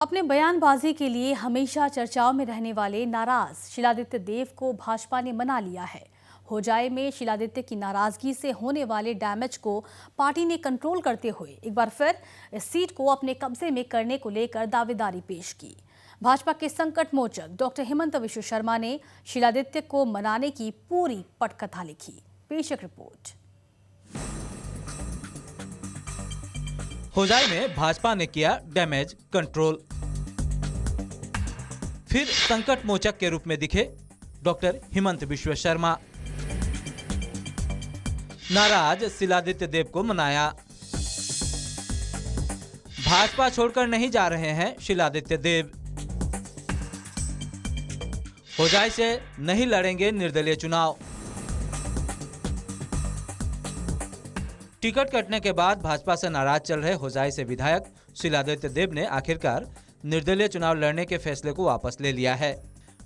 अपने बयानबाजी के लिए हमेशा चर्चाओं में रहने वाले नाराज शीलादित्य देव को भाजपा ने मना लिया है। होजाई में शीलादित्य की नाराजगी से होने वाले डैमेज को पार्टी ने कंट्रोल करते हुए एक बार फिर इस सीट को अपने कब्जे में करने को लेकर दावेदारी पेश की। भाजपा के संकट मोचक डॉक्टर हिमंत विश्व शर्मा ने शीलादित्य को मनाने की पूरी पटकथा लिखी। पेश एक रिपोर्ट। होजाई में भाजपा ने किया डैमेज कंट्रोल। फिर संकट मोचक के रूप में दिखे डॉक्टर हिमंत विश्व शर्मा। नाराज शीलादित्य देव को मनाया। भाजपा छोड़कर नहीं जा रहे हैं शीलादित्य देव। होजाई से नहीं लड़ेंगे निर्दलीय चुनाव। टिकट कटने के बाद भाजपा से नाराज चल रहे होजाई से विधायक शीलादित्य देव ने आखिरकार निर्दलीय चुनाव लड़ने के फैसले को वापस ले लिया है।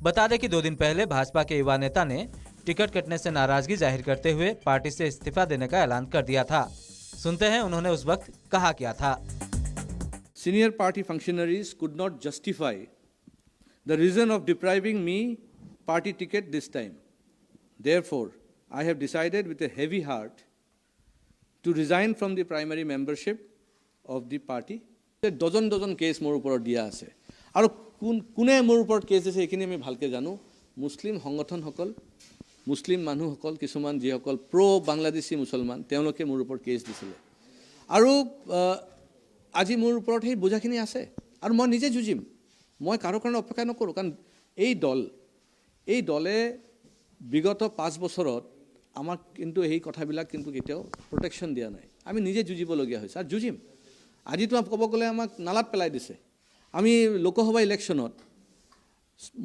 बता दें कि 2 दिन पहले भाजपा के युवा नेता ने टिकट कटने से नाराजगी जाहिर करते हुए पार्टी से इस्तीफा देने का ऐलान कर दिया था। सुनते हैं उन्होंने उस वक्त कहा क्या था। Senior party functionaries could not justify the reason of depriving me party ticket this time. Therefore, I have decided with a heavy heart to resign from the primary membership of the party. dozen case মোৰ ওপৰত দিয়া আছে আৰু কোনে মোৰ ওপৰত case দিছে এইখিনি আমি ভালকৈ জানো। মুছলিম সংগঠনসকল, মুছলিম মানুহসকল, কিছুমান যিসকল প্ৰ বাংলাদেশী মুছলমান তেওঁলোকে মোৰ ওপৰত কেছ দিছিলে আৰু আজি মোৰ ওপৰত সেই বোজাখিনি আছে আৰু মই নিজে যুঁজিম। মই কাৰো কাৰণে অপেক্ষা নকৰোঁ, কাৰণ এই দলে বিগত 5 বছৰত আমাক কিন্তু এই কথাবিলাক কিন্তু কেতিয়াও প্ৰটেকশ্যন দিয়া নাই। আমি নিজে যুঁজিবলগীয়া হৈছে আৰু যুঁজিম। আজিতো ক'ব গ'লে আমাক নালাত পেলাই দিছে। আমি লোকসভা ইলেকশ্যনত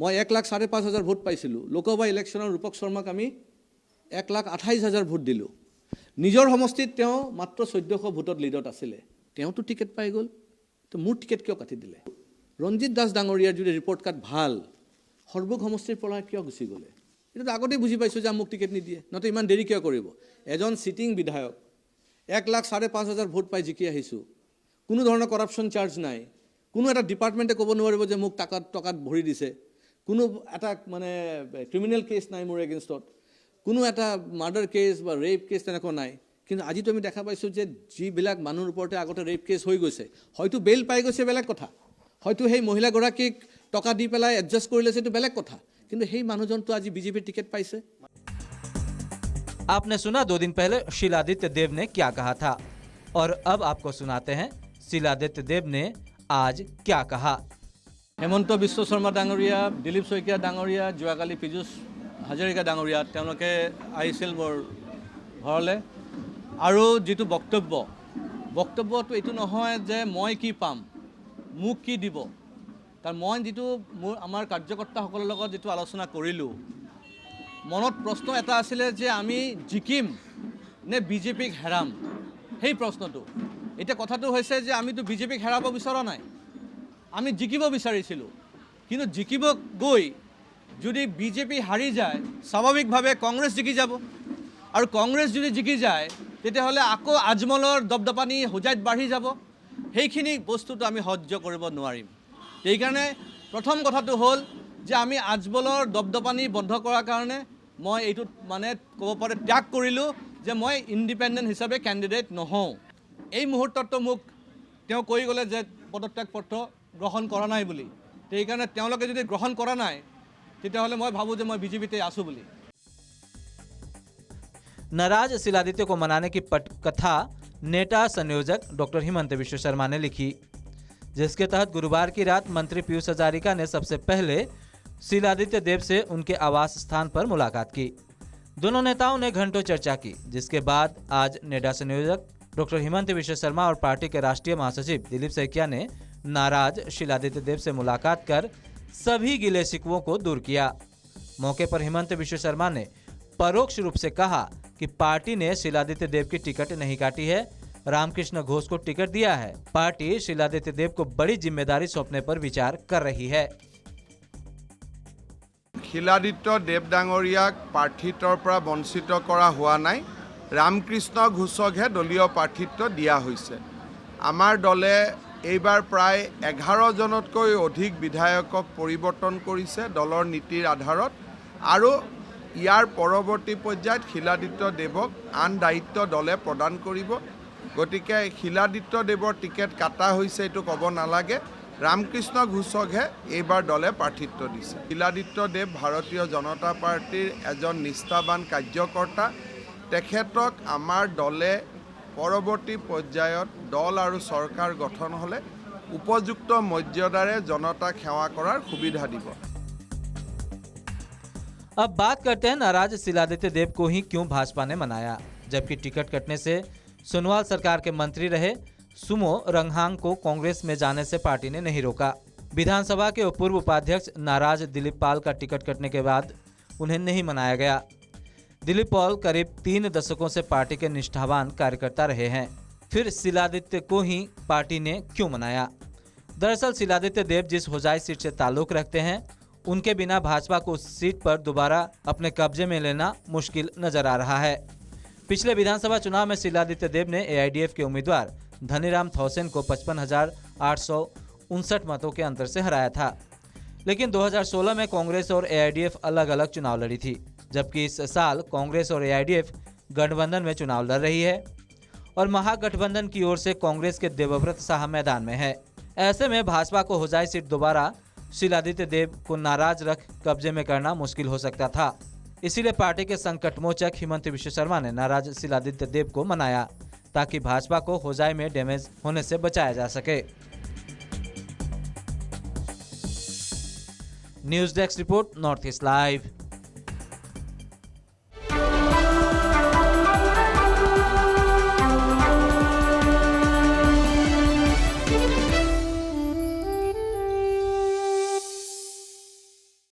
মই 1,05,000 ভোট পাইছিলোঁ। লোকসভা ইলেকশ্যনত ৰূপক শৰ্মাক আমি 1,28,000 ভোট দিলোঁ। নিজৰ সমষ্টিত তেওঁ মাত্ৰ 1400 ভোটত লিডত আছিলে। তেওঁতো টিকেট পাই গ'ল, তো মোৰ টিকেট কিয় কাটি দিলে? ৰঞ্জিত দাস ডাঙৰীয়াৰ যদি ৰিপৰ্ট কাৰ্ড ভাল, সৰ্বক সমষ্টিৰ পৰা কিয় গুচি গ'লে? এইটো আগতেই বুজি পাইছোঁ যে মোক টিকেট নিদিয়ে, নহতে ইমান দেৰি কিয় কৰিব? এজন চিটিং বিধায়ক 1,05,000 ভোট পাই জিকি আহিছোঁ। কোনো ধৰণৰ কৰাপশ্যন চাৰ্জ নাই। কোনো এটা ডিপাৰ্টমেণ্টে ক'ব নোৱাৰিব যে মোক টকাত ভৰি দিছে। কোনো এটা মানে ক্ৰিমিনেল কেছ নাই মোৰ এগেইনষ্টত। কোনো এটা মাৰ্ডাৰ কেছ বা ৰেপ কেছ তেনেকুৱা নাই। কিন্তু আজিতো আমি দেখা পাইছোঁ যে যিবিলাক মানুহৰ ওপৰতে আগতে ৰেপ কেছ হৈ গৈছে, হয়তো বেইল পাই গৈছে বেলেগ কথা, হয়তো সেই মহিলাগৰাকীক টকা দি পেলাই এডজাষ্ট কৰি লৈছে, এইটো বেলেগ কথা, কিন্তু সেই মানুহজনটো আজি বিজেপিৰ টিকেট পাইছে। आपने सुना 2 दिन पहले शीलादित्य देव ने क्या कहा था, और अब आपको सुनाते हैं शीलादित्य देव ने आज क्या कहा। হেমন্ত বিশ্ব শৰ্মা ডাঙৰীয়া, দিলীপ শইকীয়া ডাঙৰীয়া, যোৱাকালি পীযুষ হাজৰিকা ডাঙৰীয়া তেওঁলোকে আহিছিল মোৰ ঘৰলৈ। আৰু যিটো বক্তব্যটো এইটো নহয় যে মই কি পাম, মোক কি দিব। কাৰণ মই যিটো আমাৰ কাৰ্যকৰ্তাসকলৰ লগত যিটো আলোচনা কৰিলোঁ, মনত প্ৰশ্ন এটা আছিলে যে আমি জিকিম নে বিজেপিক হেৰাম, সেই প্ৰশ্নটো। এতিয়া কথাটো হৈছে যে আমিতো বিজেপিক হেৰাব বিচৰা নাই, আমি জিকিব বিচাৰিছিলোঁ। কিন্তু জিকিব গৈ যদি বিজেপি হাৰি যায়, স্বাভাৱিকভাৱে কংগ্ৰেছ জিকি যাব, আৰু কংগ্ৰেছ যদি জিকি যায় তেতিয়াহ'লে আকৌ আজমলৰ দপদপানি হোজাইত বাঢ়ি যাব। সেইখিনি বস্তুটো আমি সহ্য কৰিব নোৱাৰিম। সেইকাৰণে প্ৰথম কথাটো হ'ল যে আমি আজমলৰ দপদপানি বন্ধ কৰাৰ কাৰণে মই এইটোত মানে ক'ব পাৰে ত্যাগ কৰিলোঁ যে মই ইণ্ডিপেণ্ডেণ্ট হিচাপে কেণ্ডিডেট নহওঁ। এই মুহূৰ্তততো মোক তেওঁ কৈ গ'লে যে পদত্যাগ পত্ৰ গ্ৰহণ কৰা নাই বুলি। সেইকাৰণে তেওঁলোকে যদি গ্ৰহণ কৰা নাই তেতিয়াহ'লে মই ভাবোঁ যে মই বিজেপিতে আছোঁ বুলি। नाराज शीलादित्य को मनाने की पटकथा नेता संयोजक डॉक्टर हिमंत विश्व शर्मा ने लिखी, जिसके तहत गुरुवार की रात मंत्री पीयूष हजारिका ने सबसे पहले शीलादित्य देव से उनके आवास स्थान पर मुलाकात की। दोनों नेताओं ने घंटों चर्चा की, जिसके बाद आज नेडा संयोजक डॉक्टर हिमंत विश्व शर्मा और पार्टी के राष्ट्रीय महासचिव दिलीप सैकिया ने नाराज शीलादित्य देव से मुलाकात कर सभी गिले शिकवों को दूर किया। मौके पर हिमंत विश्व शर्मा ने परोक्ष रूप से कहा कि पार्टी ने शीलादित्य देव की टिकट नहीं काटी है, रामकृष्ण घोष को टिकट दिया है। पार्टी शीलादित्य देव को बड़ी जिम्मेदारी सौंपने पर विचार कर रही है। शीलादित्य देव डांगरियाक प्राৰ্থিত্বৰ পৰা বঞ্চিত কৰা হোৱা নাই। ৰামকৃষ্ণ ঘোষকহে দলীয় প্ৰাৰ্থিত্ব দিয়া হৈছে। আমাৰ দলে এইবাৰ প্ৰায় 11 জনতকৈ অধিক বিধায়কক পৰিৱৰ্তন কৰিছে দলৰ নীতিৰ আধাৰত আৰু ইয়াৰ পৰৱৰ্তী পৰ্যায়ত শিলাদিত্য দেৱক আন দায়িত্ব দলে প্ৰদান কৰিব। গতিকে শিলাদিত্য দেৱৰ টিকেট কাটা হৈছে এইটো ক'ব নালাগে। ৰামকৃষ্ণ ঘোষকহে এইবাৰ দলে প্ৰাৰ্থিত্ব দিছে। শিলাদিত্য দেৱ ভাৰতীয় জনতা পাৰ্টীৰ এজন নিষ্ঠাবান কাৰ্যকৰ্তা। তেখেতক আমাৰ দলে পৰৱৰ্তী পৰ্যায়ত দল আৰু চৰকাৰ গঠন হ'লে উপযুক্ত মৰ্যাদাৰে জনতাক সেৱা কৰাৰ সুবিধা দিব। अब बात करते हैं नाराज शिलादित्य देव को ही क्यों भाजपा ने मनाया, जबकि टिकट कटने से सोनोवाल सरकार के मंत्री रहे सुमो रंगहांग को कांग्रेस में जाने से पार्टी ने नहीं रोका। विधानसभा के पूर्व उपाध्यक्ष नाराज दिलीप पाल का टिकट कटने के बाद उन्हें नहीं मनाया गया। दिलीप पॉल करीब 3 दशकों से पार्टी के निष्ठावान कार्यकर्ता रहे हैं, फिर शिलादित्य को ही पार्टी ने क्यों मनाया? दरअसल शिलादित्य देव जिस होजाई सीट से ताल्लुक रखते हैं, उनके बिना भाजपा को उस सीट पर दोबारा अपने कब्जे में लेना मुश्किल नजर आ रहा है। पिछले विधानसभा चुनाव में शिलादित्य देव ने एआईडीएफ के उम्मीदवार धनीराम थौसेन को 55,859 मतों के अंतर से हराया था। लेकिन 2016 में कांग्रेस और एआईडीएफ अलग अलग चुनाव लड़ी थी, जबकि इस साल कांग्रेस और एआईडीएफ गठबंधन में चुनाव लड़ रही है और महागठबंधन की ओर से कांग्रेस के देवव्रत साह मैदान में है। ऐसे में भाजपा को होजाई सीट दोबारा शिलादित्य देव को नाराज रख कब्जे में करना मुश्किल हो सकता था। इसीलिए पार्टी के संकटमोचक हिमंत विश्व शर्मा ने नाराज शिलादित्य देव को मनाया, ताकि भाजपा को होजाई में डैमेज होने से बचाया जा सके। News desk report, north east live.